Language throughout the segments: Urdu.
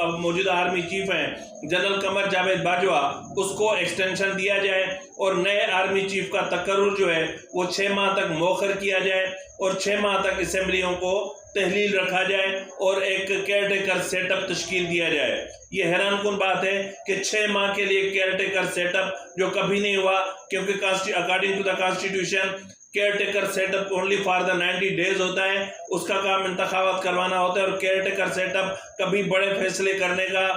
اب موجودہ آرمی چیف ہیں جنرل قمر جاوید باجوہ اس کو ایکسٹینشن دیا جائے اور نئے آرمی چیف کا تقرر جو ہے وہ 6 ماہ تک مؤخر کیا جائے اور 6 ماہ تک اسمبلیوں کو تحلیل رکھا جائے اور ایک کیئر ٹیکر سیٹ اپ تشکیل دیا جائے۔ یہ حیران کن بات ہے کہ 6 ماہ کے لیے کیئر ٹیکر سیٹ اپ جو کبھی نہیں ہوا، کیونکہ according to the constitution caretaker setup only for the 90 days ہوتا ہے، اس کا کام انتخابات کروانا ہوتا ہے اور کیئر ٹیکر سیٹ اپ کبھی بڑے فیصلے کرنے کا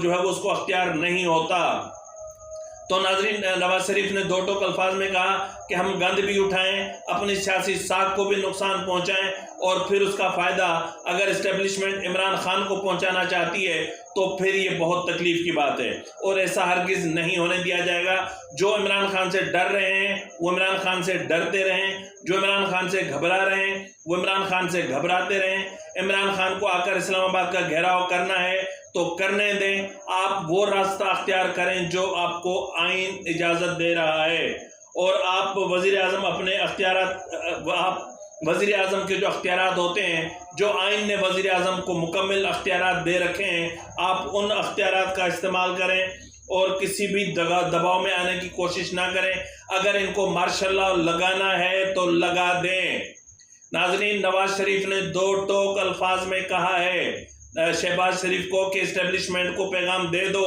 جو ہے وہ اس کو اختیار نہیں ہوتا۔ تو ناظرین، نواز شریف نے 2 ٹوک الفاظ میں کہا کہ ہم گند بھی اٹھائیں، اپنی سیاسی ساکھ کو بھی نقصان پہنچائیں اور پھر اس کا فائدہ اگر اسٹیبلشمنٹ عمران خان کو پہنچانا چاہتی ہے تو پھر یہ بہت تکلیف کی بات ہے اور ایسا ہرگز نہیں ہونے دیا جائے گا۔ جو عمران خان سے ڈر رہے ہیں وہ عمران خان سے ڈرتے رہیں، جو عمران خان سے گھبرا رہے ہیں وہ عمران خان سے گھبراتے رہیں۔ عمران خان کو آ کر اسلام آباد کا گھیراؤ کرنا ہے تو کرنے دیں، آپ وہ راستہ اختیار کریں جو آپ کو آئین اجازت دے رہا ہے اور آپ وزیر اعظم اپنے اختیارات، آپ وزیر اعظم کے جو اختیارات ہوتے ہیں، جو آئین نے وزیر اعظم کو مکمل اختیارات دے رکھے ہیں، آپ ان اختیارات کا استعمال کریں اور کسی بھی دباؤ میں آنے کی کوشش نہ کریں۔ اگر ان کو مارشل لاء لگانا ہے تو لگا دیں۔ ناظرین، نواز شریف نے 2 ٹوک الفاظ میں کہا ہے شہباز شریف کو کہ اسٹیبلشمنٹ کو پیغام دے دو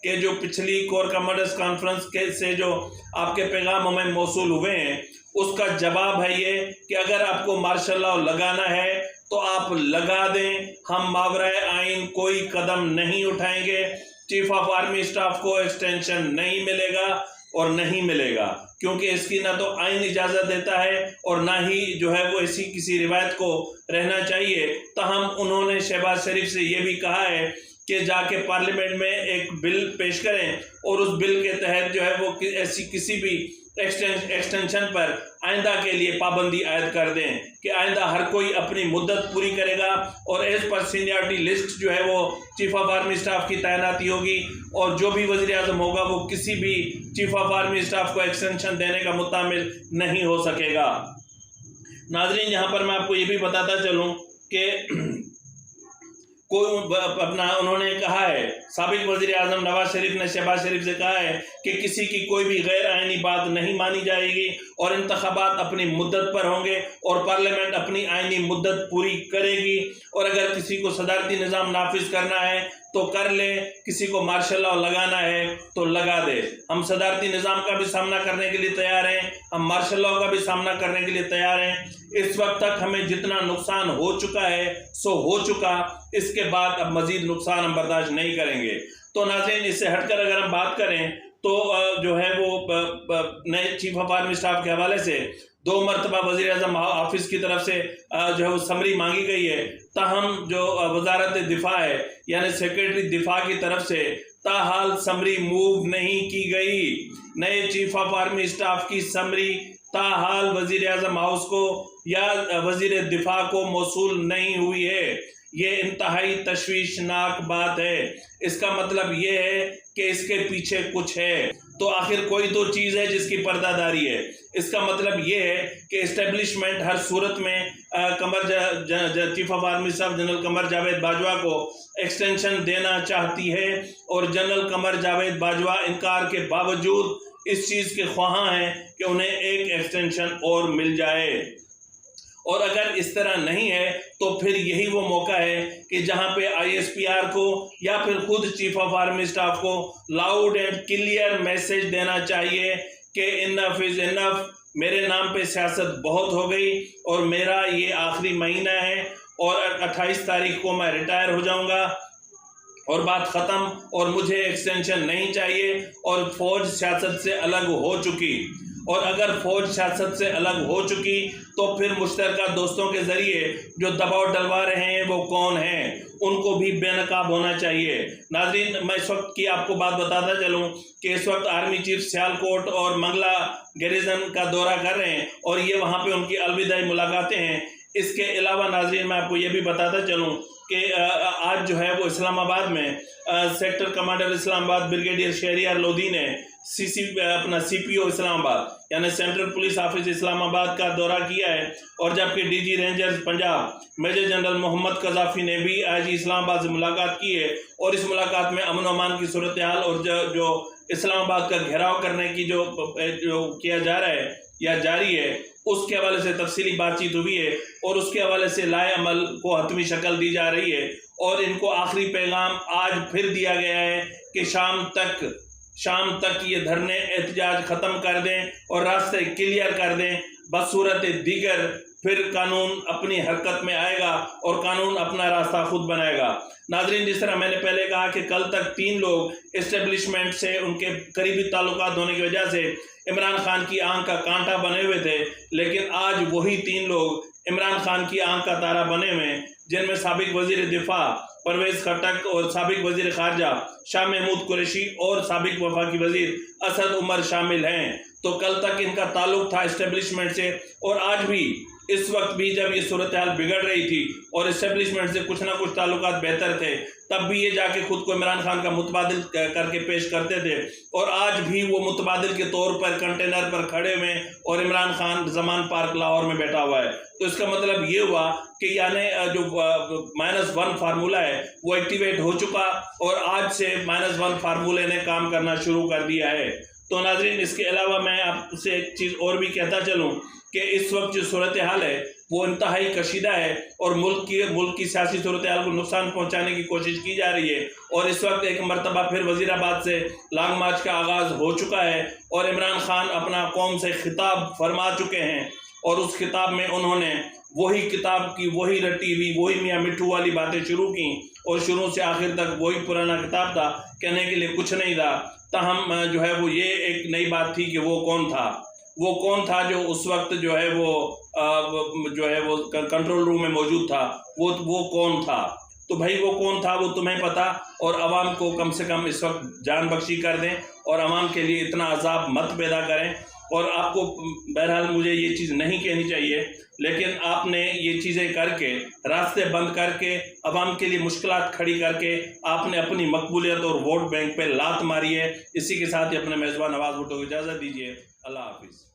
کہ جو پچھلی کور کمانڈرز کانفرنس سے جو آپ کے پیغام ہمیں موصول ہوئے ہیں اس کا جواب ہے یہ کہ اگر آپ کو مارشل لاء لگانا ہے تو آپ لگا دیں، ہم ماورائے آئین کوئی قدم نہیں اٹھائیں گے۔ چیف آف آرمی اسٹاف کو ایکسٹینشن نہیں ملے گا اور نہیں ملے گا، کیونکہ اس کی نہ تو آئین اجازت دیتا ہے اور نہ ہی جو ہے وہ ایسی کسی روایت کو رہنا چاہیے۔ تاہم انہوں نے شہباز شریف سے یہ بھی کہا ہے کہ جا کے پارلیمنٹ میں ایک بل پیش کریں اور اس بل کے تحت جو ہے وہ ایسی کسی بھی ایکسٹینشن پر آئندہ کے لیے پابندی عائد کر دیں کہ آئندہ ہر کوئی اپنی مدت پوری کرے گا اور ایز پر سینیارٹی لسٹ جو ہے وہ چیف آف آرمی اسٹاف کی تعیناتی ہوگی اور جو بھی وزیر اعظم ہوگا وہ کسی بھی چیف آف آرمی اسٹاف کو ایکسٹینشن دینے کا متعامل نہیں ہو سکے گا۔ ناظرین، یہاں پر میں آپ کو یہ بھی بتاتا چلوں کہ انہوں نے کہا ہے، سابق وزیر اعظم نواز شریف نے شہباز شریف سے کہا ہے کہ کسی کی کوئی بھی غیر آئینی بات نہیں مانی جائے گی اور انتخابات اپنی مدت پر ہوں گے اور پارلیمنٹ اپنی آئینی مدت پوری کرے گی اور اگر کسی کو صدارتی نظام نافذ کرنا ہے تو کر لے، کسی کو مارشل لاء لگانا ہے تو لگا دے۔ ہم صدارتی نظام کا بھی سامنا کرنے کے لیے تیار ہیں، ہم مارشل لاء کا بھی سامنا کرنے کے لیے تیار ہیں۔ اس وقت تک ہمیں جتنا نقصان ہو چکا ہے سو ہو چکا، اس کے بعد اب مزید نقصان ہم برداشت نہیں کریں گے۔ تو ناظرین، اس سے ہٹ کر اگر ہم بات کریں تو جو ہے وہ نئے چیف آف آرمی اسٹاف کے حوالے سے 2 مرتبہ وزیر اعظم آفس کی طرف سے جو ہے وہ سمری مانگی گئی ہے، تاہم جو وزارت دفاع ہے یعنی سیکریٹری دفاع کی طرف سے تاحال سمری موو نہیں کی گئی۔ نئے چیف آف آرمی اسٹاف کی سمری تاحال وزیر اعظم ہاؤس کو یا وزیر دفاع کو موصول نہیں ہوئی ہے۔ یہ انتہائی تشویشناک بات ہے۔ اس کا مطلب یہ ہے کہ اس کے پیچھے کچھ ہے، تو آخر کوئی تو چیز ہے جس کی پردہ داری ہے۔ اس کا مطلب یہ ہے کہ اسٹیبلشمنٹ ہر صورت میں chief of army staff general Qamar Javed Bajwa کو ایکسٹینشن دینا چاہتی ہے اور جنرل قمر جاوید باجوہ انکار کے باوجود اس چیز کے خواہاں ہیں کہ انہیں ایک ایکسٹینشن اور مل جائے۔ اور اگر اس طرح نہیں ہے تو پھر یہی وہ موقع ہے کہ جہاں پہ ISPR کو یا پھر خود چیف آف آرمی اسٹاف کو لاؤڈ اینڈ کلیئر میسج دینا چاہیے کہ انف از انف، میرے نام پہ سیاست بہت ہو گئی اور میرا یہ آخری مہینہ ہے اور 28 تاریخ کو میں ریٹائر ہو جاؤں گا اور بات ختم اور مجھے ایکسٹینشن نہیں چاہیے اور فوج سیاست سے الگ ہو چکی۔ اور اگر فوج سیاست سے الگ ہو چکی تو پھر مشترکہ دوستوں کے ذریعے جو دباؤ ڈلوا رہے ہیں وہ کون ہیں، ان کو بھی بے نقاب ہونا چاہیے۔ ناظرین، میں اس وقت کی آپ کو بات بتاتا چلوں کہ اس وقت آرمی چیف سیالکوٹ اور منگلا گیریزن کا دورہ کر رہے ہیں اور یہ وہاں پہ ان کی الوداعی ملاقاتیں ہیں۔ اس کے علاوہ ناظرین، میں آپ کو یہ بھی بتاتا چلوں کہ آج جو ہے وہ اسلام آباد میں سیکٹر کمانڈر اسلام آباد بریگیڈیئر شہریار لودھی نے CPO اسلام آباد یعنی سینٹرل پولیس آفس اسلام آباد کا دورہ کیا ہے، اور جبکہ DG Rangers Punjab major general Muhammad Qaddafi نے بھی IG اسلام آباد سے ملاقات کی ہے، اور اس ملاقات میں امن و امان کی صورتحال اور جو اسلام آباد کا گھیراؤ کرنے کی جو کیا جا رہا ہے یا جاری ہے اس کے حوالے سے تفصیلی بات چیت ہوئی ہے، اور اس کے حوالے سے لائے عمل کو حتمی شکل دی جا رہی ہے، اور ان کو آخری پیغام آج پھر دیا گیا ہے کہ شام تک یہ دھرنے احتجاج ختم کر دیں اور راستے کلیئر کر دیں، بصورت دیگر پھر قانون اپنی حرکت میں آئے گا اور قانون اپنا راستہ خود بنائے گا۔ ناظرین، جس طرح میں نے پہلے کہا کہ کل تک 3 لوگ اسٹیبلشمنٹ سے ان کے قریبی تعلقات ہونے کی وجہ سے عمران خان کی آنکھ کا کانٹا بنے ہوئے تھے، لیکن آج وہی 3 لوگ عمران خان کی آنکھ کا تارا بنے ہوئے، جن میں سابق وزیر دفاع پرویز خٹک اور سابق وزیر خارجہ شاہ محمود قریشی اور سابق وفاقی وزیر اسد عمر شامل ہیں۔ تو کل تک ان کا تعلق تھا اسٹیبلشمنٹ سے، اور آج بھی اس وقت بھی جب یہ صورتحال بگڑ رہی تھی اور اسٹیبلشمنٹ سے کچھ نہ کچھ تعلقات بہتر تھے، تب بھی یہ جا کے خود کو عمران خان کا متبادل کر کے پیش کرتے تھے، اور آج بھی وہ متبادل کے طور پر کنٹینر پر کھڑے ہوئے اور عمران خان زمان پارک لاہور میں بیٹھا ہوا ہے۔ تو اس کا مطلب یہ ہوا کہ یعنی جو -1 فارمولہ ہے وہ ایکٹیویٹ ہو چکا، اور آج سے -1 فارمولے نے کام کرنا شروع کر دیا ہے۔ تو ناظرین، اس کے علاوہ میں آپ سے ایک چیز اور بھی کہتا چلوں کہ اس وقت جو صورتحال ہے وہ انتہائی کشیدہ ہے، اور ملک کی سیاسی صورتحال کو نقصان پہنچانے کی کوشش کی جا رہی ہے، اور اس وقت ایک مرتبہ پھر وزیر آباد سے لانگ مارچ کا آغاز ہو چکا ہے، اور عمران خان اپنا قوم سے خطاب فرما چکے ہیں، اور اس خطاب میں انہوں نے وہی کتاب کی وہی رٹی ہوئی وہی میاں مٹھو والی باتیں شروع کی، اور شروع سے آخر تک وہی پرانا خطاب تھا، کہنے کے لیے کچھ نہیں تھا۔ تاہم جو ہے وہ یہ ایک نئی بات تھی کہ وہ کون تھا جو اس وقت جو ہے وہ کنٹرول روم میں موجود تھا، وہ کون تھا؟ تو بھائی وہ کون تھا وہ تمہیں پتا، اور عوام کو کم سے کم اس وقت جان بخشی کر دیں، اور عوام کے لیے اتنا عذاب مت پیدا کریں۔ اور آپ کو بہرحال مجھے یہ چیز نہیں کہنی چاہیے، لیکن آپ نے یہ چیزیں کر کے، راستے بند کر کے، عوام کے لیے مشکلات کھڑی کر کے آپ نے اپنی مقبولیت اور ووٹ بینک پہ لات ماری ہے۔ اسی کے ساتھ ہی اپنے میزبان نواز بھٹو کو اجازت دیجیے۔ اللہ حافظ۔